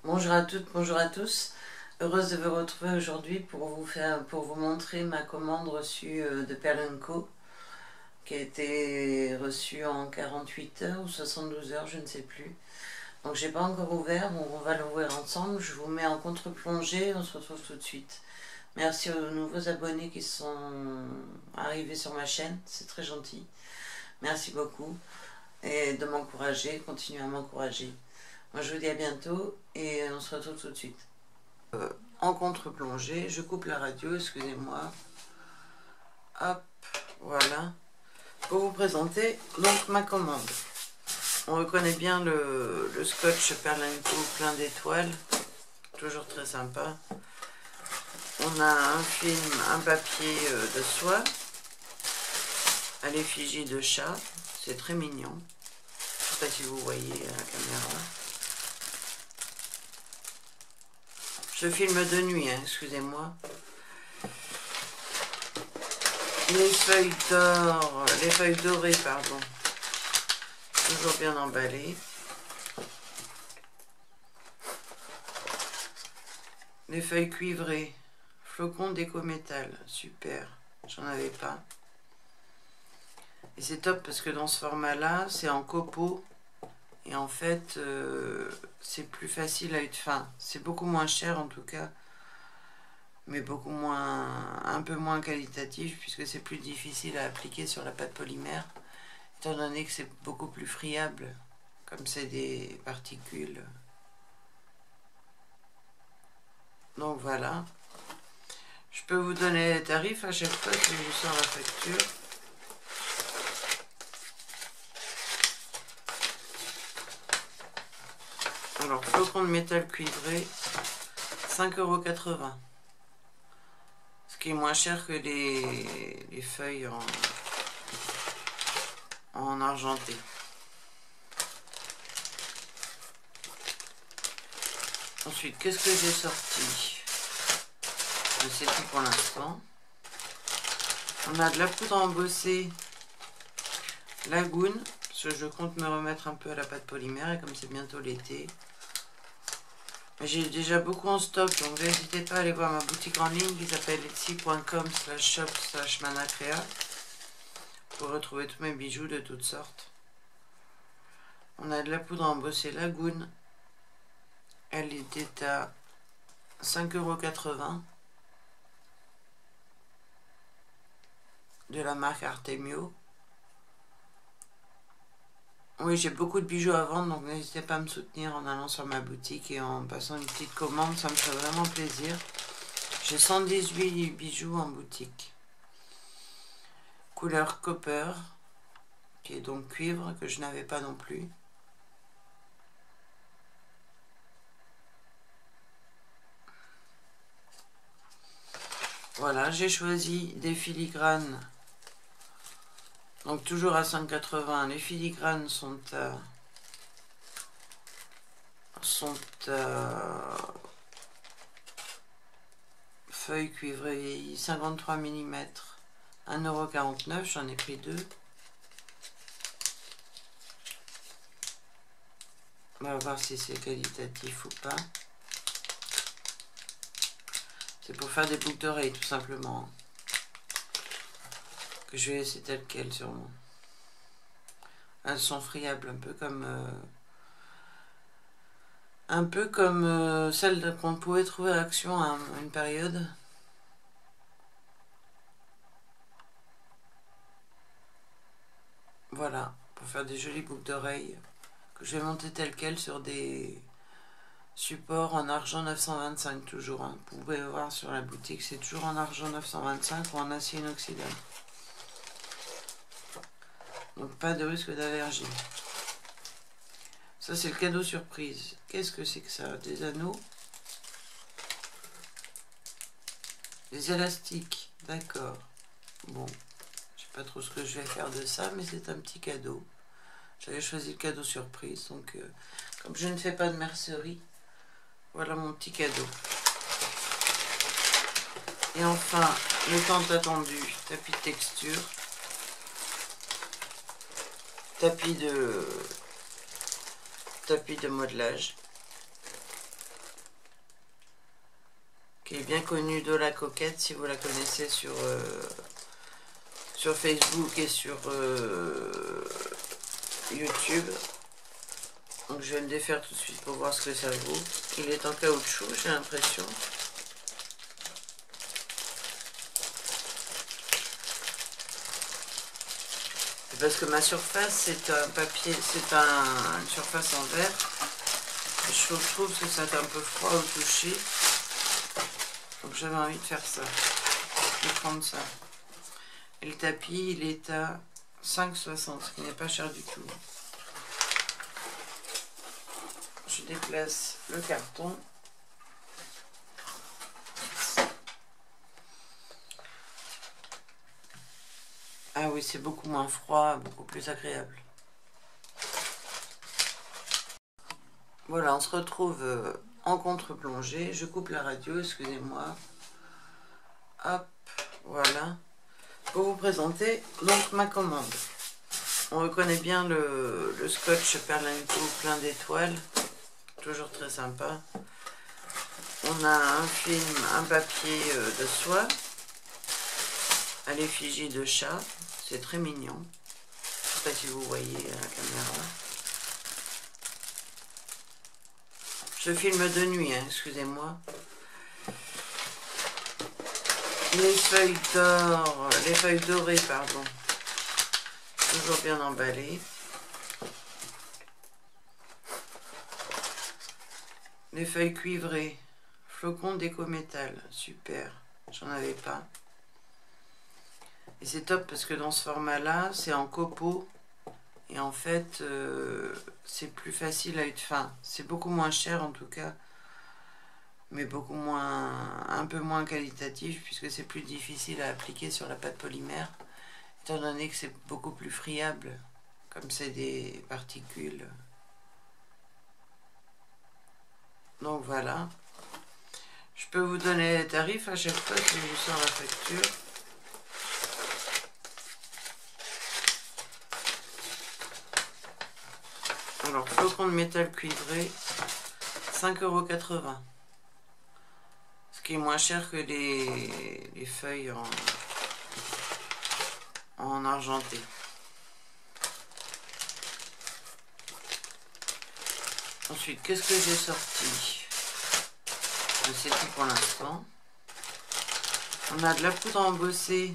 Bonjour à toutes, bonjour à tous. Heureuse de vous retrouver aujourd'hui pour vous montrer ma commande reçue de Perle & Co, qui a été reçue en 48 heures ou 72 heures, je ne sais plus. Donc j'ai pas encore ouvert, donc on va l'ouvrir ensemble. Je vous mets en contre-plongée, on se retrouve tout de suite. Merci aux nouveaux abonnés qui sont arrivés sur ma chaîne, c'est très gentil. Merci beaucoup et de m'encourager, continuez à m'encourager. Moi je vous dis à bientôt et on se retrouve tout de suite. En contre-plongée, je coupe la radio, excusez-moi. Hop, voilà. Pour vous présenter donc ma commande. On reconnaît bien le scotch Perle & Co plein d'étoiles, toujours très sympa. On a un film, un papier de soie à l'effigie de chat, c'est très mignon. Je ne sais pas si vous voyez à la caméra. Je filme de nuit, hein, excusez-moi. Les feuilles dorées, pardon. Toujours bien emballées. Les feuilles cuivrées. Flocons d'éco-métal. Super. J'en avais pas. Et c'est top parce que dans ce format-là, c'est en copeaux. Et en fait, c'est plus facile à être fin. C'est beaucoup moins cher en tout cas. Mais beaucoup moins, un peu moins qualitatif puisque c'est plus difficile à appliquer sur la pâte polymère. Étant donné que c'est beaucoup plus friable. Comme c'est des particules. Donc voilà. Je peux vous donner les tarifs à chaque fois que je vous sors la facture. Alors, flocon de métal cuivré, 5,80 €. Ce qui est moins cher que les feuilles en argenté. Ensuite, qu'est-ce que j'ai sorti? C'est tout pour l'instant. On a de la poudre embossée Lagoon, parce que je compte me remettre un peu à la pâte polymère, et comme c'est bientôt l'été. J'ai déjà beaucoup en stock, donc n'hésitez pas à aller voir ma boutique en ligne qui s'appelle etsy.com/shop/manacrea pour retrouver tous mes bijoux de toutes sortes. On a de la poudre embossée Lagoon. Elle était à 5,80 € de la marque Artemio. Oui, j'ai beaucoup de bijoux à vendre, donc n'hésitez pas à me soutenir en allant sur ma boutique et en passant une petite commande, ça me ferait vraiment plaisir. J'ai 118 bijoux en boutique. Couleur copper, qui est donc cuivre, que je n'avais pas non plus. Voilà, j'ai choisi des filigranes. Donc toujours à 5,80 €. Les filigranes sont à feuilles cuivrées 53 mm, 1,49 €, j'en ai pris deux. On va voir si c'est qualitatif ou pas. C'est pour faire des boucles d'oreilles tout simplement. Que je vais laisser telles quelles sûrement. Elles sont friables, un peu comme celles qu'on pouvait trouver à Action à une période. Voilà, pour faire des jolies boucles d'oreilles que je vais monter telles quelles sur des supports en argent 925 toujours. Hein. Vous pouvez voir sur la boutique, c'est toujours en argent 925 ou en acier inoxydable. Donc pas de risque d'allergie. Ça c'est le cadeau surprise. Qu'est-ce que c'est que ça? Des anneaux? Des élastiques, d'accord. Bon, je sais pas trop ce que je vais faire de ça, mais c'est un petit cadeau. J'avais choisi le cadeau surprise, donc comme je ne fais pas de mercerie, voilà mon petit cadeau. Et enfin, le tant attendu tapis de texture. Tapis de modelage. qui est bien connue de la coquette, si vous la connaissez sur Facebook et sur YouTube. Donc je vais le défaire tout de suite pour voir ce que ça vaut. Il est en caoutchouc, j'ai l'impression. Parce que ma surface, c'est un papier, c'est une surface en verre. Je trouve que c'est un peu froid au toucher. Donc j'avais envie de faire ça. Je vais prendre ça. Et le tapis, il est à 5,60, ce qui n'est pas cher du tout. Je déplace le carton. Ah oui, c'est beaucoup moins froid, beaucoup plus agréable. Voilà, on se retrouve en contre-plongée. Je coupe la radio, excusez-moi. Hop, voilà. Pour vous présenter donc ma commande. On reconnaît bien le scotch Perlenco plein d'étoiles. Toujours très sympa. On a un film, un papier de soie à l'effigie de chat. C'est très mignon. Je ne sais pas si vous voyez à la caméra. Je filme de nuit, hein, excusez-moi. Les feuilles d'or, les feuilles dorées, pardon. Toujours bien emballées. Les feuilles cuivrées. Flocons d'éco-métal. Super. J'en avais pas. Et c'est top parce que dans ce format-là, c'est en copeaux. Et en fait, c'est plus facile à être fin. C'est beaucoup moins cher en tout cas. Mais beaucoup moins, un peu moins qualitatif puisque c'est plus difficile à appliquer sur la pâte polymère. Étant donné que c'est beaucoup plus friable. Comme c'est des particules. Donc voilà. Je peux vous donner les tarifs à chaque fois si je vous sors la facture. Alors, flocon de métal cuivré, 5,80 €. Ce qui est moins cher que les feuilles en argenté. Ensuite, qu'est-ce que j'ai sorti? C'est tout pour l'instant. On a de la poudre embossée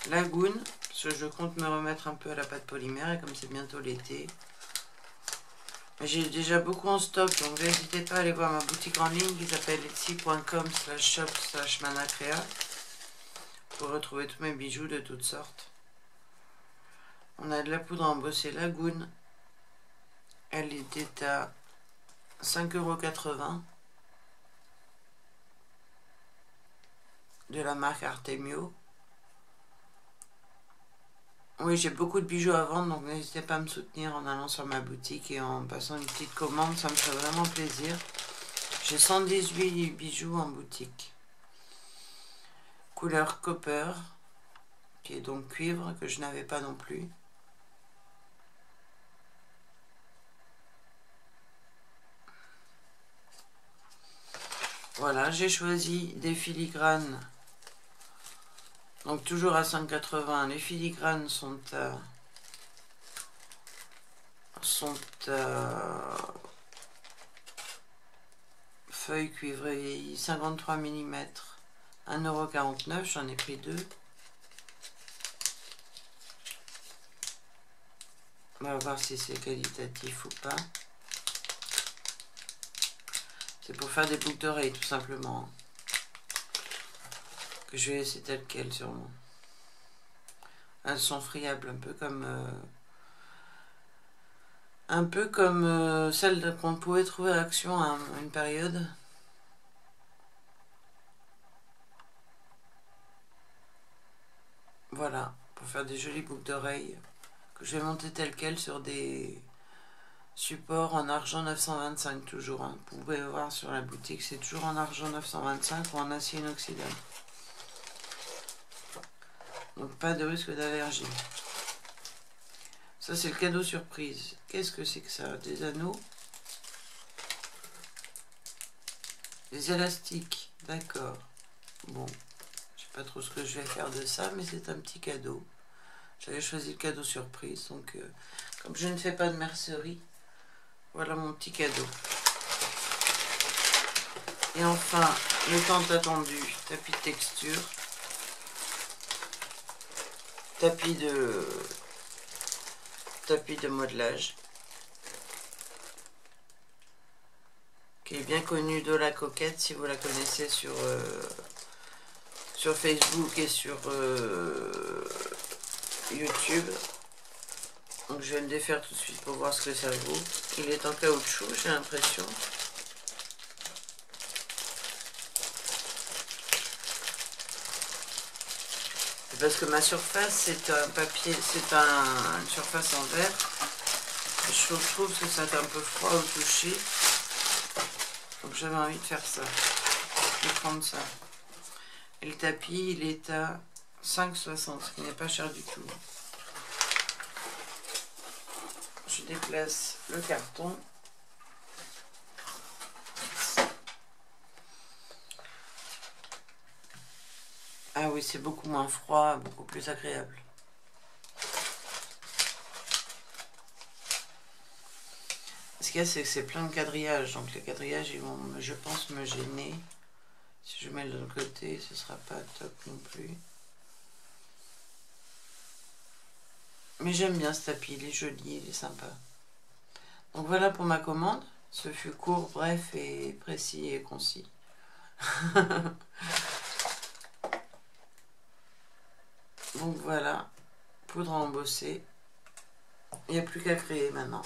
Lagoon, parce que je compte me remettre un peu à la pâte polymère, et comme c'est bientôt l'été. J'ai déjà beaucoup en stock, donc n'hésitez pas à aller voir ma boutique en ligne qui s'appelle etsy.com/shop/manacrea pour retrouver tous mes bijoux de toutes sortes. On a de la poudre embossée Lagoon. Elle était à 5,80 € de la marque Artemio. Oui, j'ai beaucoup de bijoux à vendre, donc n'hésitez pas à me soutenir en allant sur ma boutique et en passant une petite commande, ça me fait vraiment plaisir. J'ai 118 bijoux en boutique. Couleur copper, qui est donc cuivre, que je n'avais pas non plus. Voilà, j'ai choisi des filigranes. Donc toujours à 5,80 €. Les filigranes sont à feuilles cuivrées 53 mm, 1,49 €. J'en ai pris deux. On va voir si c'est qualitatif ou pas. C'est pour faire des boucles d'oreilles tout simplement. Que je vais laisser telles quelles sûrement. Elles sont friables, un peu comme celles qu'on pouvait trouver à Action à une période. Voilà, pour faire des jolies boucles d'oreilles que je vais monter telles quelles sur des supports en argent 925 toujours. Hein. Vous pouvez voir sur la boutique, c'est toujours en argent 925 ou en acier inoxydable. Donc pas de risque d'allergie. Ça c'est le cadeau surprise. Qu'est-ce que c'est que ça? Des anneaux. Des élastiques. D'accord. Bon, je sais pas trop ce que je vais faire de ça, mais c'est un petit cadeau. J'avais choisi le cadeau surprise, donc comme je ne fais pas de mercerie, voilà mon petit cadeau. Et enfin, le tant attendu tapis de texture, tapis de modelage, qui est bien connu de la coquette, si vous la connaissez sur Facebook et sur YouTube. Donc je vais le défaire tout de suite pour voir ce que ça vaut. Il est en caoutchouc, j'ai l'impression. Parce que ma surface, c'est un papier, c'est une surface en verre. Je trouve que c'est un peu froid au toucher. Donc j'avais envie de faire ça. Je vais prendre ça. Et le tapis, il est à 5,60, ce qui n'est pas cher du tout. Je déplace le carton. Ah oui, c'est beaucoup moins froid, beaucoup plus agréable. Ce qu'il y a, c'est que c'est plein de quadrillages, donc les quadrillages, ils vont, je pense, me gêner. Si je mets de l'autre côté, ce sera pas top non plus. Mais j'aime bien ce tapis, il est joli, il est sympa. Donc voilà pour ma commande. Ce fut court, bref et précis et concis. Donc voilà, poudre à embosser. Il n'y a plus qu'à créer maintenant.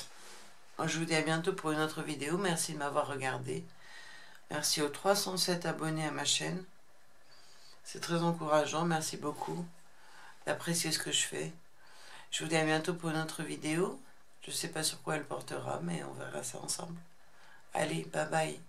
Je vous dis à bientôt pour une autre vidéo. Merci de m'avoir regardé. Merci aux 307 abonnés à ma chaîne. C'est très encourageant. Merci beaucoup d'apprécier ce que je fais. Je vous dis à bientôt pour une autre vidéo. Je ne sais pas sur quoi elle portera, mais on verra ça ensemble. Allez, bye bye.